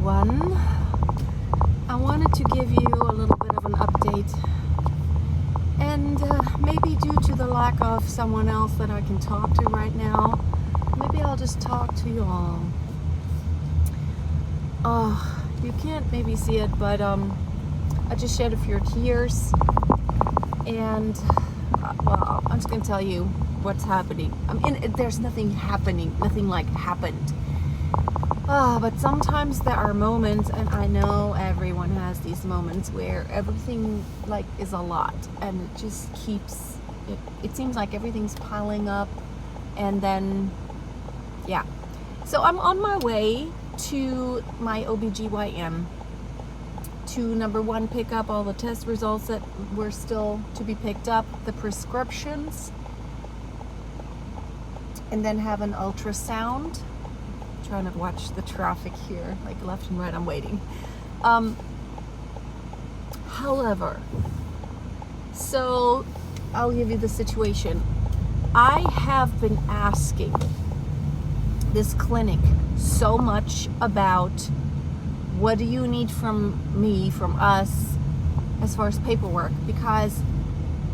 everyone. I wanted to give you a little bit of an update, and maybe due to the lack of someone else that I can talk to right now, maybe I'll just talk to you all. You can't maybe see it, but I just shed a few tears, and well, I'm just gonna tell you what's happening. I mean, there's nothing happening, nothing like happened. But sometimes there are moments, and I know everyone has these moments where everything like is a lot, and it just keeps, it seems like everything's piling up, and then, yeah. So I'm on my way to my OBGYN to, number one, pick up all the test results that were still to be picked up, the prescriptions, and then have an ultrasound. Trying to watch the traffic here, like left and right. I'm waiting. However, so I'll give you the situation. I have been asking this clinic so much about what do you need from me, from us, as far as paperwork, because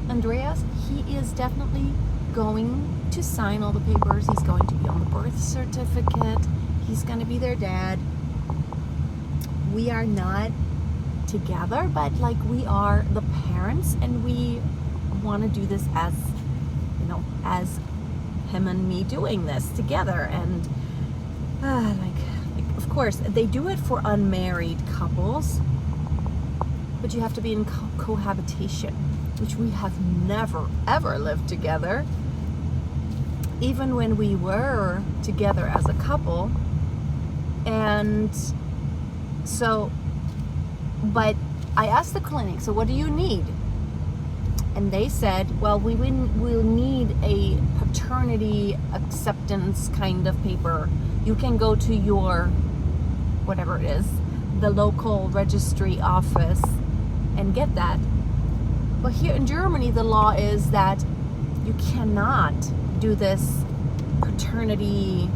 Andreas, he is definitely going to sign all the papers. He's going to be on the birth certificate. He's going to be their dad. We are not together, but like we are the parents, and we want to do this as, you know, as him and me doing this together. And like of course they do it for unmarried couples, but you have to be in cohabitation, which we have never ever lived together. Even when we were together as a couple. And so, but I asked the clinic, so what do you need? And they said, well, we'll need a paternity acceptance kind of paper. You can go to your, whatever it is, the local registry office and get that. But here in Germany, the law is that you cannot do this paternity,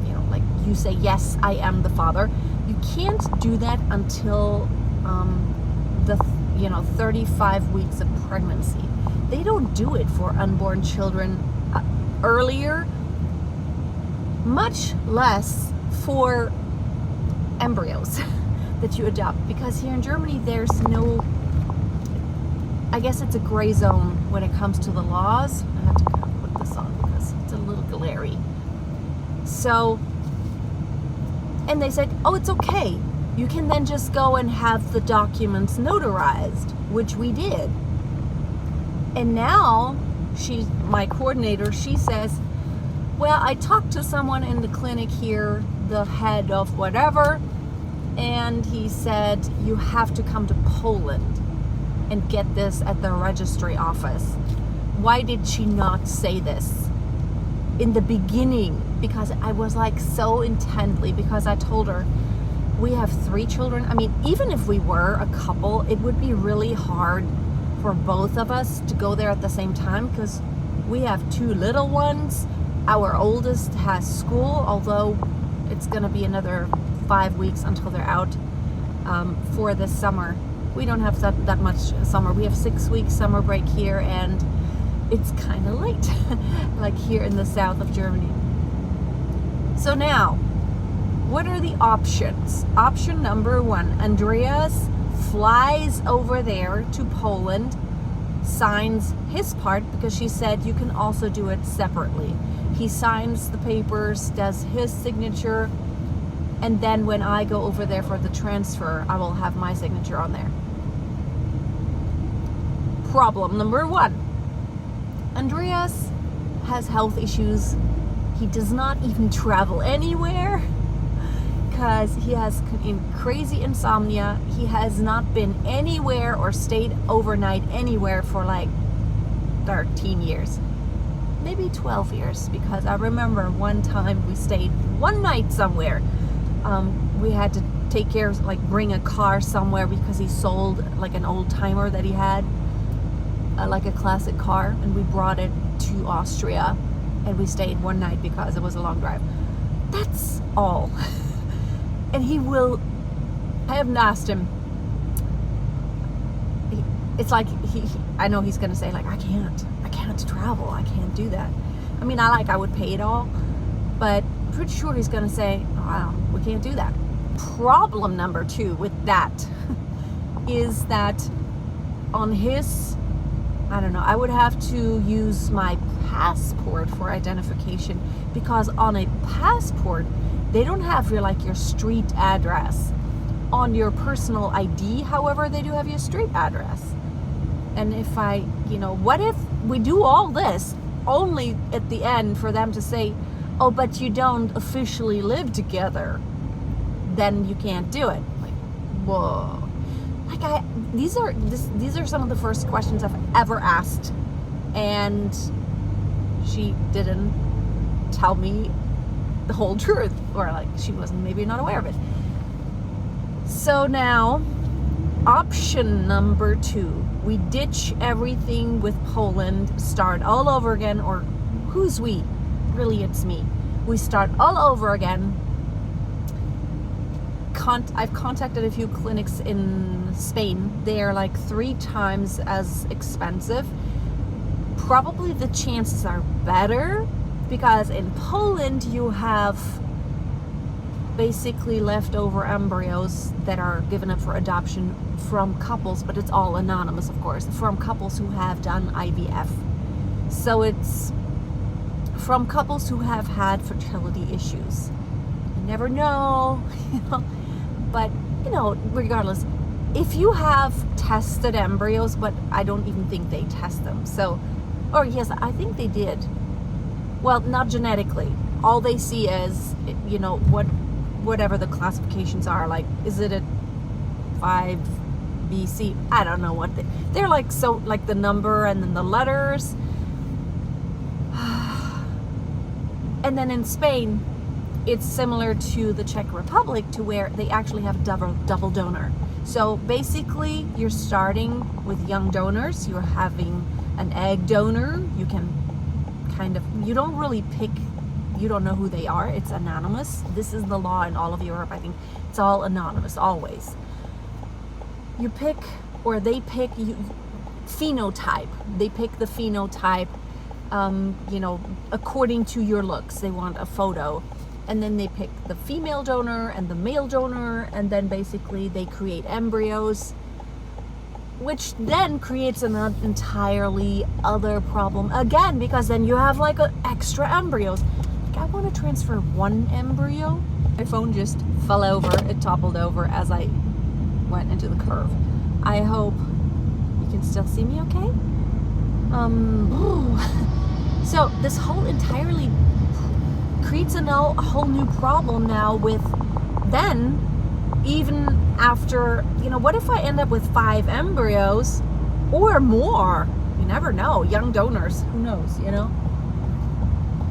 you know, like you say, yes, I am the father. You can't do that until the 35 weeks of pregnancy. They don't do it for unborn children earlier, much less for embryos that you adopt, because here in Germany there's no, I guess it's a gray zone when it comes to the laws. I have to kind of put this on because it's a little glary. So, and they said, oh, it's okay. You can then just go and have the documents notarized, which we did. And now, my coordinator, she says, well, I talked to someone in the clinic here, the head of whatever, and he said, you have to come to Poland and get this at the registry office. Why did she not say this in the beginning? Because I was like so intently, because I told her we have 3 children. I mean, even if we were a couple, it would be really hard for both of us to go there at the same time, because we have 2 little ones. Our oldest has school, although it's gonna be another 5 weeks until they're out for this summer. We don't have that much summer. We have 6 weeks summer break here, and it's kind of late, like here in the south of Germany. So now, what are the options? Option number 1, Andreas flies over there to Poland, signs his part, because she said you can also do it separately. He signs the papers, does his signature, and then when I go over there for the transfer, I will have my signature on there. Problem number 1. Andreas has health issues. He does not even travel anywhere because he has crazy insomnia. He has not been anywhere or stayed overnight anywhere for like 13 years. Maybe 12 years, because I remember one time we stayed one night somewhere. We had to take care of, like, bring a car somewhere because he sold like an old timer that he had, like a classic car, and we brought it to Austria, and we stayed one night because it was a long drive. That's all. And he will I haven't asked him. It's like I know he's gonna say like I can't travel, I can't do that. I mean, I would pay it all, but pretty sure he's gonna say, oh, we can't do that. Problem number 2 with that is that on his, I don't know, I would have to use my passport for identification, because on a passport they don't have your street address. On your personal ID, however, they do have your street address. And if what if we do all this only at the end for them to say, oh, but you don't officially live together, then you can't do it. Like, whoa. Like these are some of the first questions I've ever asked, and she didn't tell me the whole truth, or like she wasn't maybe not aware of it. So now, option number 2, we ditch everything with Poland, start all over again, or who's we? Really, it's me. We start all over again. I've contacted a few clinics in Spain. They are like 3 times as expensive. Probably the chances are better, because in Poland you have basically leftover embryos that are given up for adoption from couples, but it's all anonymous, of course, from couples who have done IVF. So it's from couples who have had fertility issues. You never know, but regardless, if you have tested embryos, but I don't even think they test them. So, or yes, I think they did. Well, not genetically. All they see is, whatever the classifications are, like, is it a 5 BC? I don't know what they're like. So like the number and then the letters. And then in Spain, it's similar to the Czech Republic, to where they actually have a double donor. So basically, you're starting with young donors. You're having an egg donor. You can you don't really pick. You don't know who they are. It's anonymous. This is the law in all of Europe. I think it's all anonymous, always. You pick, or they pick, phenotype. They pick the phenotype, according to your looks. They want a photo. And then they pick the female donor and the male donor, and then basically they create embryos, which then creates an entirely other problem again, because then you have like extra embryos. I want to transfer 1 embryo. My phone just fell over. It toppled over as I went into the curve. I hope you can still see me okay. So this whole entirely creates a whole new problem now with then, even after, what if I end up with 5 embryos or more? You never know. Young donors, who knows,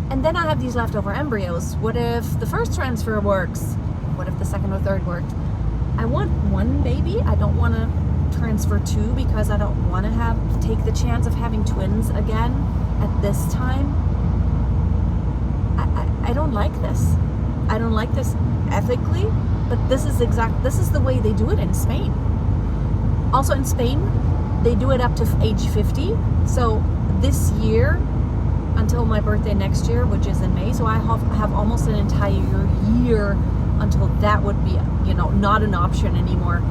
And then I have these leftover embryos. What if the first transfer works? What if the second or third worked? I want 1 baby. I don't want to transfer 2, because I don't want to take the chance of having twins again at this time. I don't like this. I don't like this ethically, but this is the way they do it in Spain. Also in Spain, they do it up to age 50. So this year, until my birthday next year, which is in May, so I have almost an entire year until that would be, not an option anymore.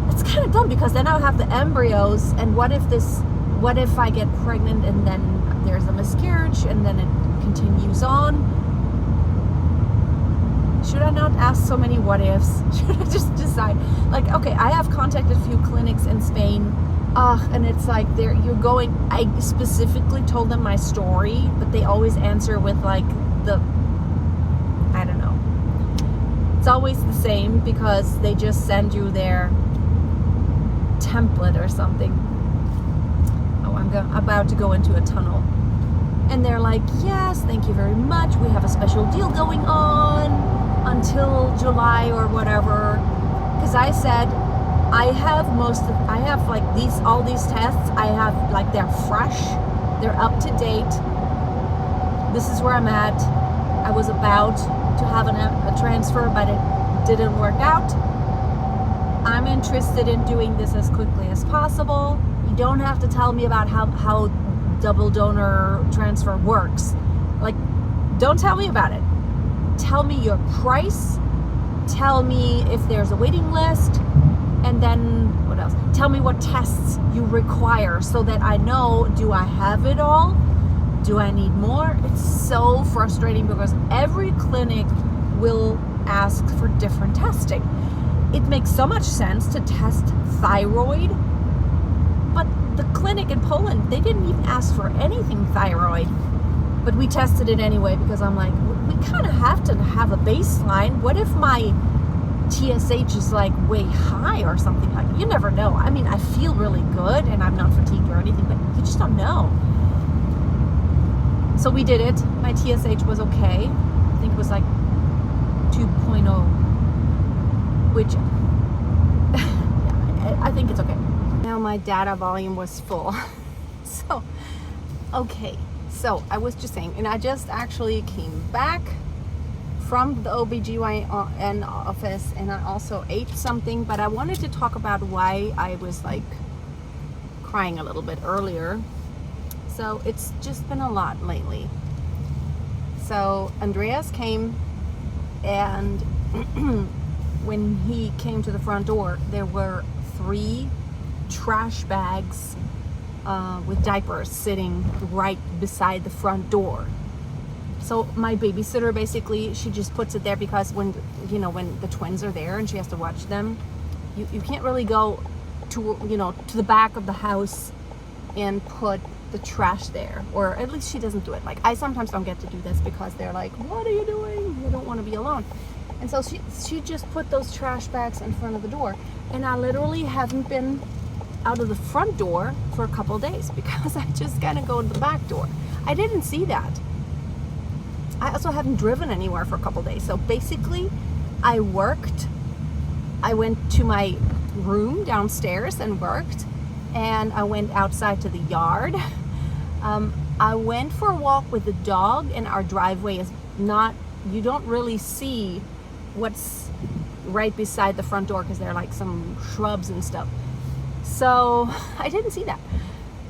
It's kind of dumb, because then I'll have the embryos, and what if I get pregnant and then there's a miscarriage and then it continues on? Should I not ask so many what ifs? Should I just decide? Like, okay, I have contacted a few clinics in Spain, and it's like I specifically told them my story, but they always answer with like I don't know. It's always the same, because they just send you their template or something. Oh, I'm about to go into a tunnel. And they're like, yes, thank you very much. We have a special deal going on until July or whatever. Because I said, I have like all these tests. I have like, they're fresh, they're up to date. This is where I'm at. I was about to have a transfer, but it didn't work out. I'm interested in doing this as quickly as possible. You don't have to tell me about how double donor transfer works. Like, don't tell me about it. Tell me your price. Tell me if there's a waiting list. And then what else? Tell me what tests you require so that I know, do I have it all? Do I need more? It's so frustrating because every clinic will ask for different testing. It makes so much sense to test thyroid, but the clinic in Poland, they didn't even ask for anything thyroid, but we tested it anyway because I'm like, we kind of have to have a baseline. What if my TSH is like way high or something? Like, you never know. I mean, I feel really good and I'm not fatigued or anything, but you just don't know. So we did it. My TSH was okay. I think it was like 2.0, which I think it's okay. Now my data volume was full. So, okay. So I was just saying, and I just actually came back from the OBGYN office, and I also ate something, but I wanted to talk about why I was like crying a little bit earlier. So it's just been a lot lately. So Andreas came, and when he came to the front door, there were 3 trash bags with diapers sitting right beside the front door. So my babysitter, basically, she just puts it there because when the twins are there and she has to watch them, you can't really go to the back of the house and put the trash there, or at least she doesn't do it. Like, I sometimes don't get to do this because they're like, what are you doing? You don't want to be alone. And so she just put those trash bags in front of the door, and I literally haven't been out of the front door for a couple of days because I just gotta go to the back door. I didn't see that. I also haven't driven anywhere for a couple of days. So basically, I worked. I went to my room downstairs and worked, and I went outside to the yard. I went for a walk with the dog, and our driveway is not, you don't really see what's right beside the front door because there are like some shrubs and stuff. So I didn't see that.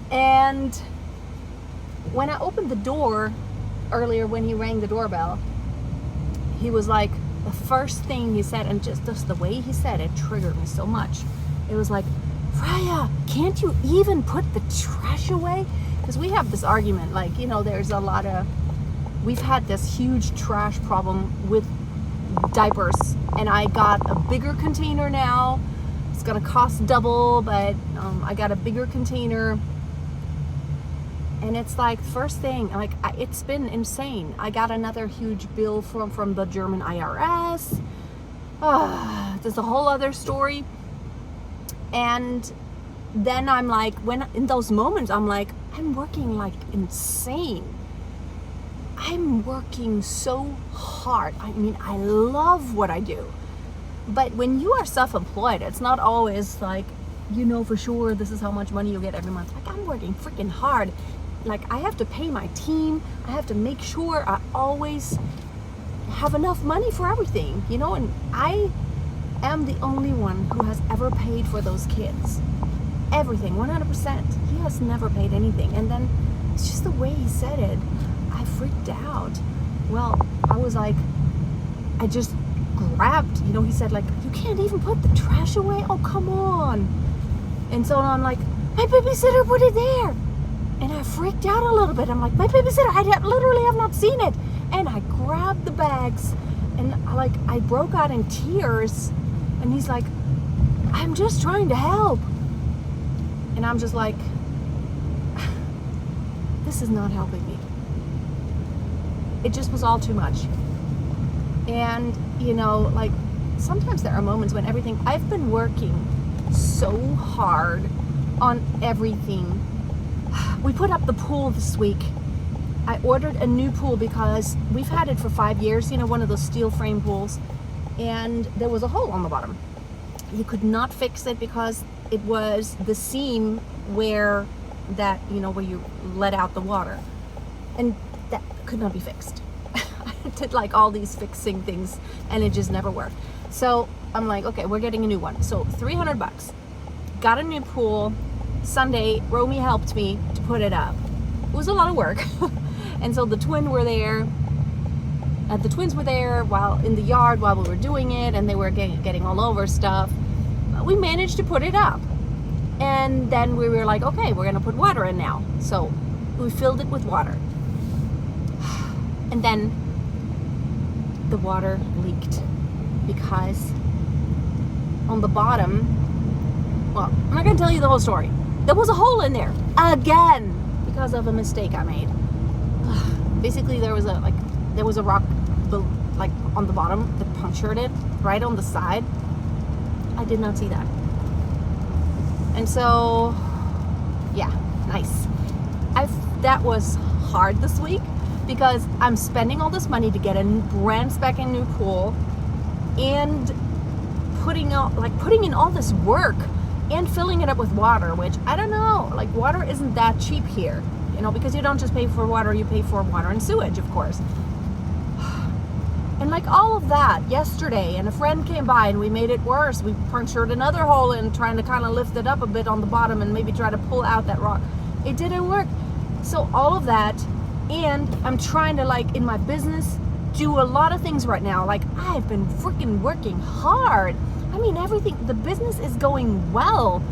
And when I opened the door earlier, when he rang the doorbell, he was like, the first thing he said, and just the way he said it triggered me so much. It was like, Freya, can't you even put the trash away? Because we have this argument, like, there's a lot of, we've had this huge trash problem with diapers, and I got a bigger container now. It's gonna cost double, but I got a bigger container. And it's like, first thing, like, it's been insane. I got another huge bill from the German IRS. There's a whole other story. And then I'm like, in those moments, I'm like, I'm working like insane. I'm working so hard. I mean, I love what I do. But when you are self-employed, it's not always like, for sure this is how much money you'll get every month. Like, I'm working freaking hard. Like, I have to pay my team. I have to make sure I always have enough money for everything, and I am the only one who has ever paid for those kids. Everything, 100%. He has never paid anything. And then it's just the way he said it, I freaked out. Well, I was like, I just grabbed, he said, like, you can't even put the trash away? Oh, come on. And so I'm like, my babysitter put it there. And I freaked out a little bit. I'm like, my babysitter, I literally have not seen it. And I grabbed the bags, and I broke out in tears. And he's like, I'm just trying to help. And I'm just like, this is not helping me. It just was all too much. And, like, sometimes there are moments when I've been working so hard on everything. We put up the pool this week. I ordered a new pool because we've had it for 5 years, one of those steel frame pools, and there was a hole on the bottom. You could not fix it because it was the seam where where you let out the water, and that could not be fixed. I did like all these fixing things, and it just never worked. So I'm like, okay, we're getting a new one. So $300. Got a new pool. Sunday, Romy helped me to put it up. It was a lot of work. And so the twins were there while in the yard while we were doing it, and they were getting all over stuff. We managed to put it up. And then we were like, okay, we're gonna put water in now. So we filled it with water. And then the water leaked because on the bottom, well, I'm not gonna tell you the whole story. There was a hole in there again because of a mistake I made. Basically, there was a rock like on the bottom that punctured it right on the side. I did not see that. And so, yeah, nice. That was hard this week because I'm spending all this money to get a brand spanking new pool and putting in all this work and filling it up with water, which I don't know, like water isn't that cheap here, you know, because you don't just pay for water, you pay for water and sewage, of course. And like all of that yesterday, and a friend came by and we made it worse. We punctured another hole in trying to kind of lift it up a bit on the bottom and maybe try to pull out that rock. It didn't work. So all of that, and I'm trying to, like, in my business, do a lot of things right now. Like, I've been freaking working hard. I mean, everything, the business is going well,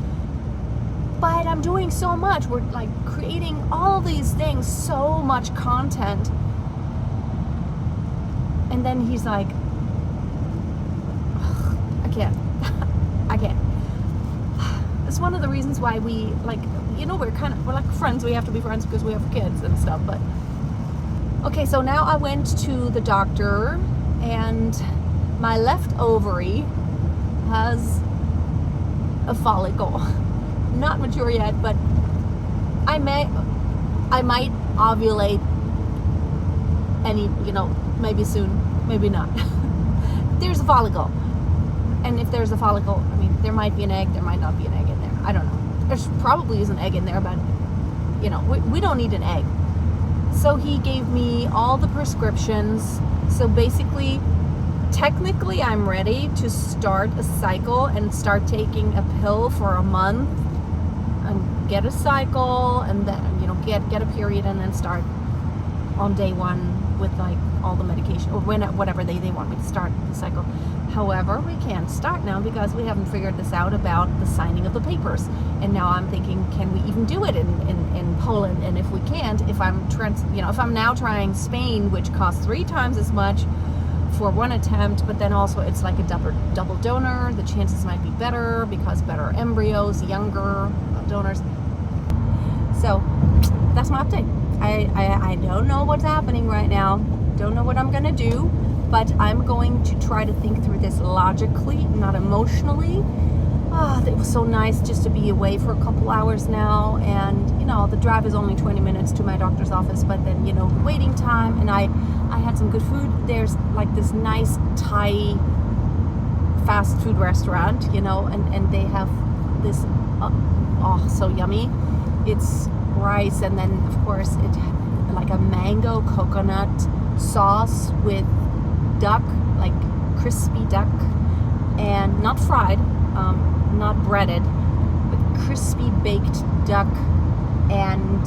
but I'm doing so much. We're like creating all these things, so much content. And then he's like, I can't. It's one of the reasons why we, like, you know, we're like friends. We have to be friends because we have kids and stuff. But okay, so now I went to the doctor, and my left ovary has a follicle. Not mature yet, but I might ovulate maybe soon, maybe not. There's a follicle. And if there's a follicle, I mean, there might be an egg, there might not be an egg in there. I don't know. There's probably is an egg in there, but, you know, we don't need an egg. So he gave me all the prescriptions. So basically, technically, I'm ready to start a cycle and start taking a pill for a month and get a cycle, and then, you know, get a period, and then start on day one with like all the medication, or whatever they want me to start the cycle. However, we can't start now because we haven't figured this out about the signing of the papers. And now I'm thinking, can we even do it in Poland? And if we can't, if I'm now trying Spain, which costs 3 times as much for one attempt, but then also it's like a double donor, the chances might be better because better embryos, younger donors. So that's my update. I don't know what's happening right now. Don't know what I'm gonna do, but I'm going to try to think through this logically, not emotionally. It was so nice just to be away for a couple hours now, and you know, the drive is only 20 minutes to my doctor's office, but then, you know, the waiting time, and I had some good food. There's like this nice Thai fast food restaurant, you know, and they have this so yummy. It's rice, and then of course it like a mango coconut sauce with duck, like crispy duck, and not fried, not breaded, but crispy baked duck, and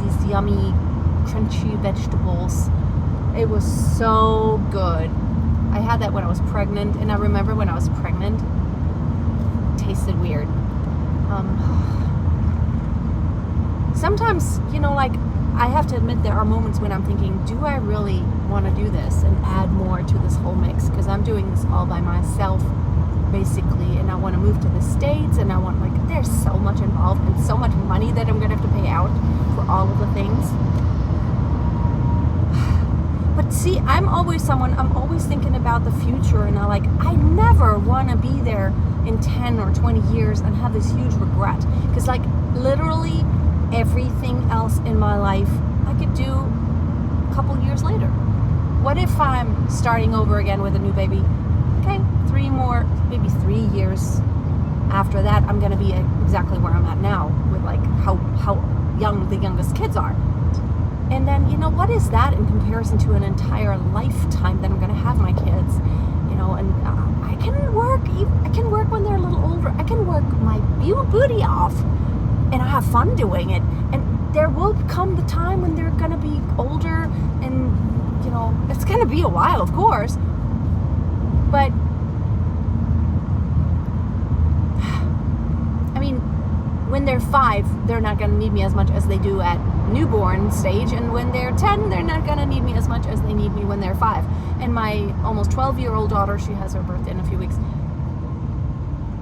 these yummy crunchy vegetables. It was so good. I had that when I was pregnant, and I remember when I was pregnant, it tasted weird. Sometimes, you know, like, I have to admit there are moments when I'm thinking, do I really want to do this and add more to this whole mix? Because I'm doing this all by myself, basically, and I want to move to the States, and I want, like, there's so much involved and so much money that I'm going to have to pay out for all of the things. But see, I'm always thinking about the future, and I never want to be there in 10 or 20 years and have this huge regret. Because, like, literally everything else in my life I could do a couple years later. What if I'm starting over again with a new baby? Okay, 3 years after that, I'm going to be exactly where I'm at now, with like how young the youngest kids are. And then, you know, what is that in comparison to an entire lifetime that I'm going to have my kids? You know, and I can work whatever. I can work my booty off, and I have fun doing it. And there will come the time when they're gonna be older, and it's gonna be a while, of course. But I mean, when they're 5, they're not gonna need me as much as they do at newborn stage, and when they're 10, they're not gonna need me as much as they need me when they're 5. And my almost 12-year-old daughter, she has her birthday in a few weeks.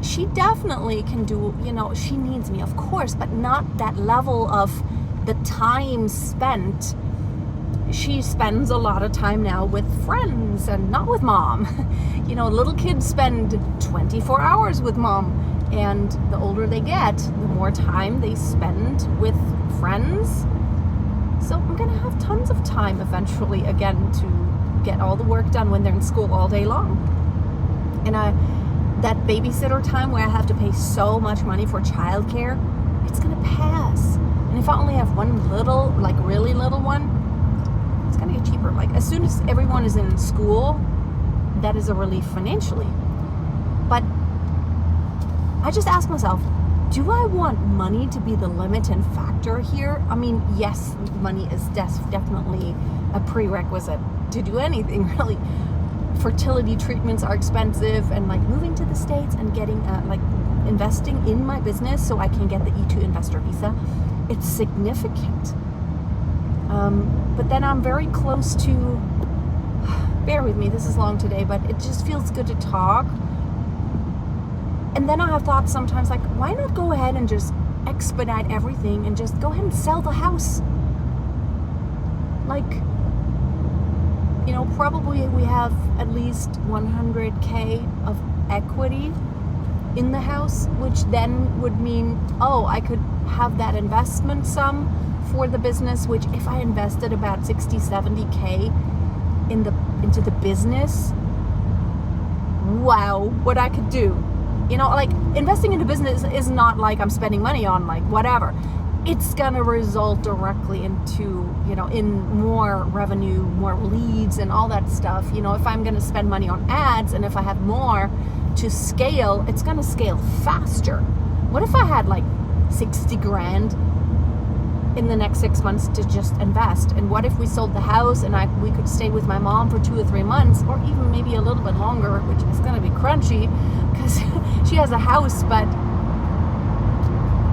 She definitely can do, she needs me, of course, but not that level of the time spent. She spends a lot of time now with friends and not with mom. Little kids spend 24 hours with mom, and the older they get, the more time they spend with friends. So I'm gonna have tons of time eventually again to get all the work done when they're in school all day long. And that babysitter time where I have to pay so much money for childcare, it's gonna pass. And if I only have one little, really little one, it's gonna get cheaper. As soon as everyone is in school, that is a relief financially. But I just ask myself, do I want money to be the limiting factor here? I mean, yes, money is definitely a prerequisite to do anything, really. Fertility treatments are expensive, and moving to the States and getting investing in my business so I can get the E2 investor visa, it's significant. But then I'm very close to, bear with me, this is long today, but it just feels good to talk. And then I have thoughts sometimes why not go ahead and just expedite everything and just go ahead and sell the house? Probably we have at least 100K of equity in the house, which then would mean, I could have that investment sum for the business, which if I invested about 60, 70K into the business, wow, what I could do. Investing into business is not I'm spending money on whatever. It's gonna result directly into, in more revenue, more leads and all that stuff. If I'm gonna spend money on ads, and if I have more to scale, it's gonna scale faster. What if I had 60 grand in the next 6 months to just invest? And what if we sold the house and we could stay with my mom for 2 or 3 months, or even maybe a little bit longer, which is gonna be crunchy because she has a house, but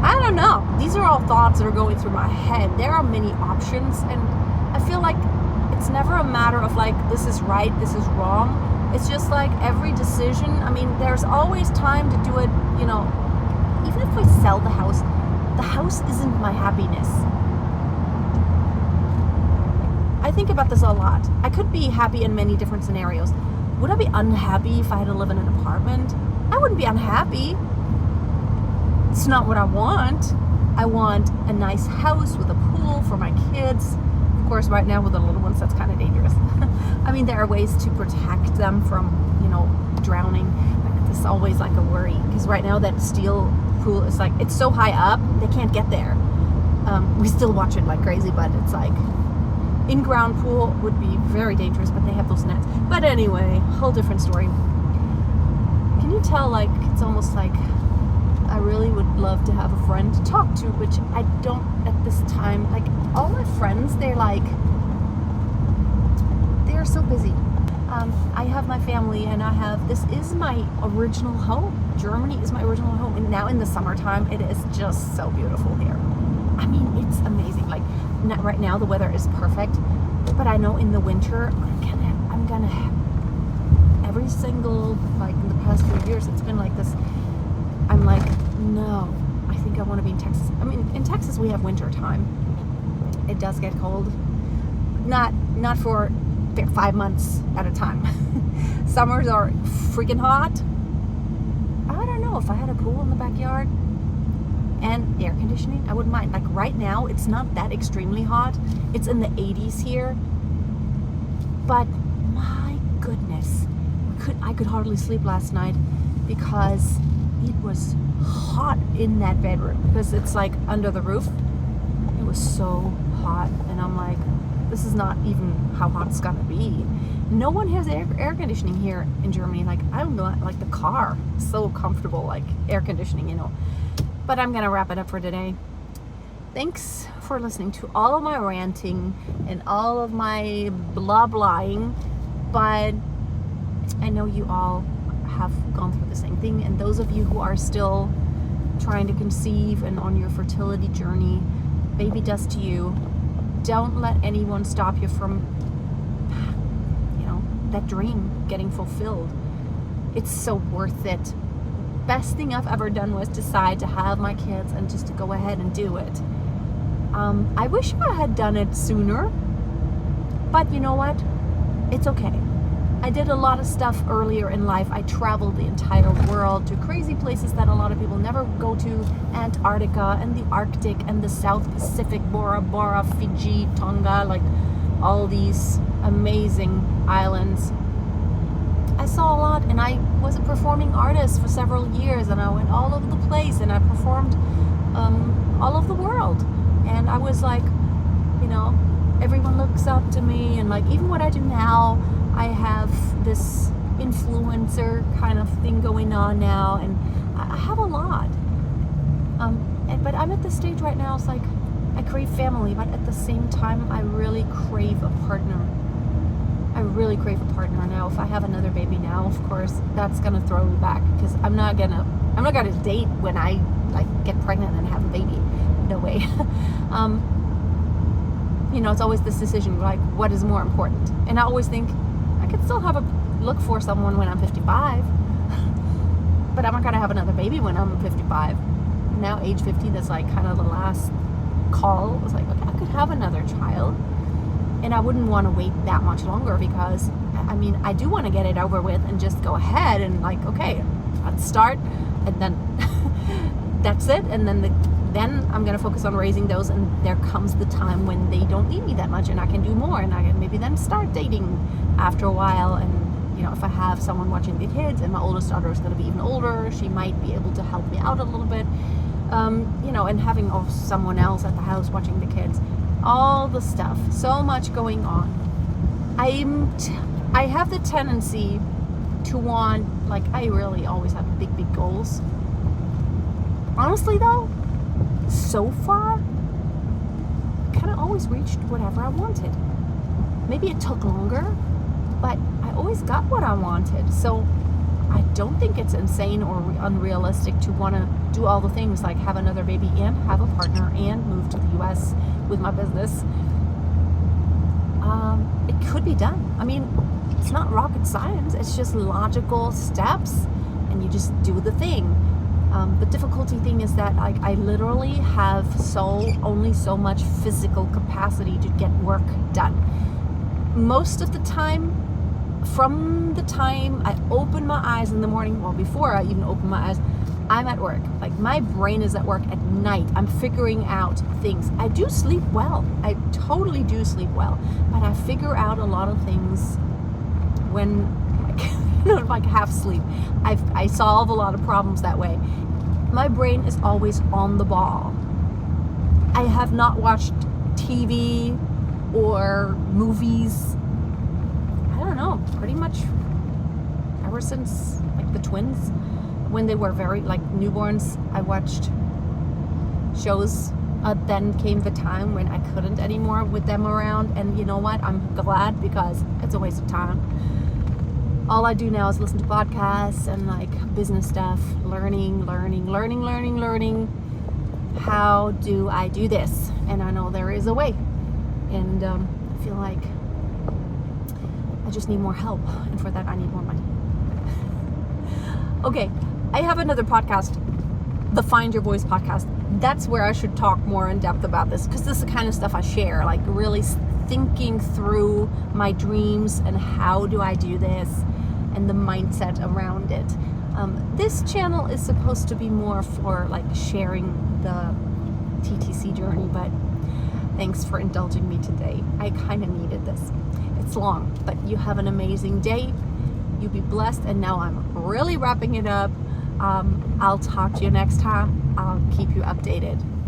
I don't know. These are all thoughts that are going through my head. There are many options, and I feel it's never a matter of this is right, this is wrong. It's just every decision. I mean, there's always time to do it, even if we sell the house isn't my happiness. I think about this a lot. I could be happy in many different scenarios. Would I be unhappy if I had to live in an apartment? I wouldn't be unhappy. It's not what I want. I want a nice house with a pool for my kids. Of course, right now with the little ones, that's kind of dangerous. I mean, there are ways to protect them from, drowning. This is always a worry, because right now that steel pool is it's so high up, they can't get there. We still watch it like crazy, but it's in-ground pool would be very dangerous, but they have those nets. But anyway, whole different story. Can you tell, it's almost I really would love to have a friend to talk to, which I don't at this time. All my friends, they're so busy. I have my family, and this is my original home. Germany is my original home, and now in the summertime, it is just so beautiful here. I mean, it's amazing. Right now the weather is perfect, but I know in the winter I'm gonna have every single in the past few years it's been this. I'm no, I think I want to be in Texas. I mean, in Texas we have winter time. It does get cold, not for 5 months at a time. Summers are freaking hot. I don't know, if I had a pool in the backyard and air conditioning, I wouldn't mind. Right now it's not that extremely hot. It's in the 80s here, but my goodness, I could hardly sleep last night because it was hot in that bedroom, because it's under the roof. It was so hot, and I'm this is not even how hot it's gonna be. no one has air conditioning here in Germany. Like, I'm like the car, so comfortable, like air conditioning, you know. But I'm gonna wrap it up for today. Thanks for listening to all of my ranting and all of my blah blahing, but I know you all have gone through the same thing, and those of you who are still trying to conceive and on your fertility journey, baby dust to you. Don't let anyone stop you from, you know, that dream getting fulfilled. It's so worth it. Best thing I've ever done was decide to have my kids and just to go ahead and do it. I wish I had done it sooner, but you know what? It's okay. I did a lot of stuff earlier in life. I traveled the entire world to crazy places that a lot of people never go to. Antarctica and the Arctic and the South Pacific, Bora Bora, Fiji, Tonga, like all these amazing islands. I saw a lot, and I was a performing artist for several years, and I went all over the place, and I performed all over the world. And I was like, you know, everyone looks up to me, and like even what I do now, I have this influencer kind of thing going on now, and I have a lot. But I'm at the stage right now, it's like I crave family, but at the same time, I really crave a partner. I really crave a partner now. If I have another baby now, of course, that's gonna throw me back, because I'm not gonna date when I like get pregnant and have a baby. No way. You know, it's always this decision, like, what is more important? And I always think I could still look for someone when I'm 55, but I'm not gonna have another baby when I'm 55. Now, age 50, that's like kind of the last call. It was like, okay, I could have another child, and I wouldn't want to wait that much longer, because I mean, I do want to get it over with and just go ahead and like, okay, let's start, and then that's it, and then then I'm going to focus on raising those, and there comes the time when they don't need me that much and I can do more, and I can maybe then start dating after a while. And you know, if I have someone watching the kids, and my oldest daughter is going to be even older, she might be able to help me out a little bit, you know, and having someone else at the house watching the kids, all the stuff, so much going on. I have the tendency to want, like, I really always have big goals. Honestly though, so far, I kind of always reached whatever I wanted. Maybe it took longer, but I always got what I wanted. So I don't think it's insane or unrealistic to want to do all the things, like have another baby and have a partner and move to the US with my business. It could be done. I mean, it's not rocket science. It's just logical steps, and you just do the thing. The difficulty thing is that I literally have only so much physical capacity to get work done. Most of the time, from the time I open my eyes in the morning, well, before I even open my eyes, I'm at work. Like, my brain is at work at night. I'm figuring out things. I do sleep well. I totally do sleep well. But I figure out a lot of things when I'm like half asleep. I solve a lot of problems that way. My brain is always on the ball. I have not watched TV or movies, I don't know, pretty much ever since like the twins, when they were very like newborns. I watched shows. Then came the time when I couldn't anymore with them around, and you know what? I'm glad, because it's a waste of time. All I do now is listen to podcasts and like business stuff, learning. How do I do this? And I know there is a way. And I feel like I just need more help. And for that, I need more money. Okay, I have another podcast, the Find Your Voice podcast. That's where I should talk more in depth about this, because this is the kind of stuff I share, like really thinking through my dreams and how do I do this and the mindset around it. This channel is supposed to be more for like sharing the TTC journey, but thanks for indulging me today. I kind of needed this. It's long, but you have an amazing day. You be blessed. And now I'm really wrapping it up. I'll talk to you next time. I'll keep you updated.